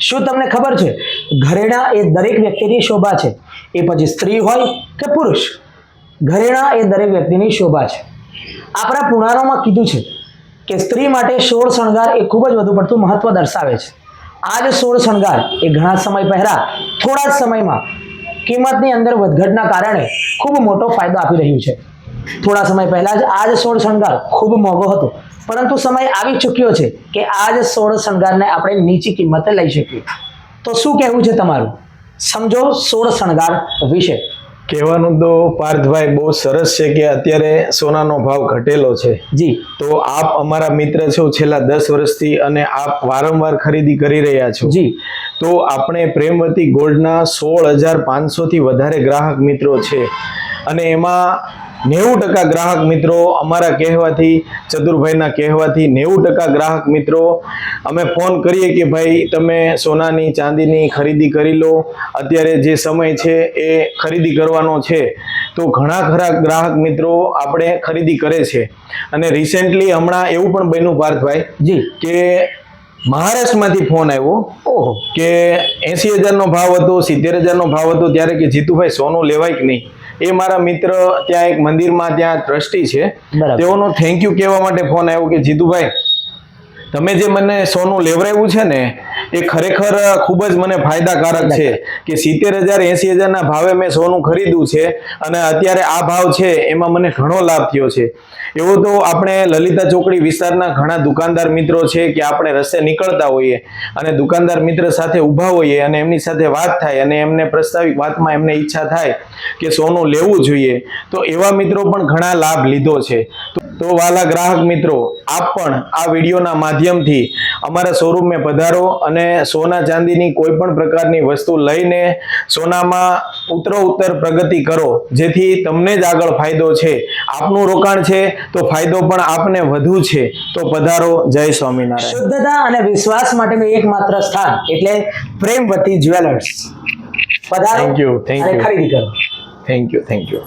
શું તમને ખબર છે ઘરેણાં એ દરેક વ્યક્તિની શોભા છે, એ પછી સ્ત્રી હોય કે પુરુષ, ઘરેણાં એ દરેક વ્યક્તિની શોભા છે. આપણા પુરાણોમાં કીધું છે કે સ્ત્રી માટે સોળ શણગાર એ ખૂબ જ વધુ પડતું મહત્વ દર્શાવે છે. આ જ સોળ શણગાર એ ઘણા સમય પહેલા થોડા જ સમયમાં કિંમતની અંદર વધઘટના કારણે ખૂબ મોટો ફાયદો આપી રહ્યું છે. થોડા સમય પહેલા જ આ જ સોળ શણગાર ખૂબ મોંઘો હતો, પરંતુ સમય આવી ચૂક્યો છે કે આ જ સોળ શણગારને આપણે નીચી કિંમતે લઈ શકીએ. તો શું કહેવું છે તમારું? સમજો સોળ શણગાર વિશે. કહેવાનું તો પાર્થભાઈ બહુ સરસ છે કે અત્યારે સોનાનો ભાવ ઘટેલો છે. જી. તો આપ અમારા મિત્ર છો છેલ્લા 10 વર્ષથી અને આપ વારંવાર ખરીદી કરી રહ્યા છો. જી. તો આપણે પ્રેમવતી ગોલ્ડના 16,500 થી વધારે ગ્રાહક મિત્રો છે અને એમાં 90% ગ્રાહક મિત્રો અમારા કહેવાથી, ચતુરભાઈના કહેવાથી 90% ગ્રાહક મિત્રો અમે ફોન કરીએ કે ભાઈ તમે સોનાની ચાંદીની ખરીદી કરી લો, અત્યારે જે સમય છે એ ખરીદી કરવાનો છે. તો ઘણા ખરા ગ્રાહક મિત્રો આપણે ખરીદી કરે છે. અને રિસેન્ટલી હમણાં એવું પણ બન્યું પાર્થભાઈ જી કે મહારાષ્ટ્રમાંથી ફોન આવ્યો ઓહો કે 80,000 નો ભાવ હતો, 70,000 નો ભાવ હતો, ત્યારે કે જીતુભાઈ સોનું લેવાય કે નહીં. એ મારા મિત્ર ત્યાં એક મંદિરમાં ત્યાં ટ્રસ્ટી છે, તેઓનો થેન્ક યુ કહેવા માટે ફોન આવ્યો કે જીતુભાઈ તમે જે મને સોનું લેવરાવ્યું છે ને એ ખરેખર ખૂબ જ મને ફાયદાકારક છે કે 70,000 80,000 ના ભાવે મેં સોનું ખરીદ્યું છે અને અત્યારે આ ભાવ છે એમાં મને ઘણો લાભ થયો છે. એવો તો આપણે લલિતા ચોકડી વિસ્તારના ઘણા દુકાનદાર મિત્રો છે કે આપણે રસ્તે નીકળતા હોઈએ અને દુકાનદાર મિત્ર સાથે ઊભા હોઈએ અને એમની સાથે વાત થાય અને એમને પ્રસ્તાવિક વાતમાં એમને ઈચ્છા થાય કે સોનું લેવું જોઈએ, તો એવા મિત્રો પણ ઘણા લાભ લીધો છે. તો વાલા ગ્રાહક મિત્રો, આપ પણ આ વિડીયોના માધ્યમથી અમારા શોરૂમે પધારો અને સોના ચાંદીની કોઈ પણ પ્રકારની વસ્તુ લઈને સોનામાં ઉત્તરોત્તર પ્રગતિ કરો, જેથી તમને જ આગળ ફાયદો છે. આપનું રોકાણ છે તો ફાયદો પણ આપને વધુ છે. તો પધારો. જય સ્વામિનારાયણ. શુદ્ધતા અને વિશ્વાસ માટેનું એકમાત્ર સ્થાન એટલે પ્રેમવતી જ્વેલર્સ. પધારો. Thank you. અને ખરીદી કરો. Thank you.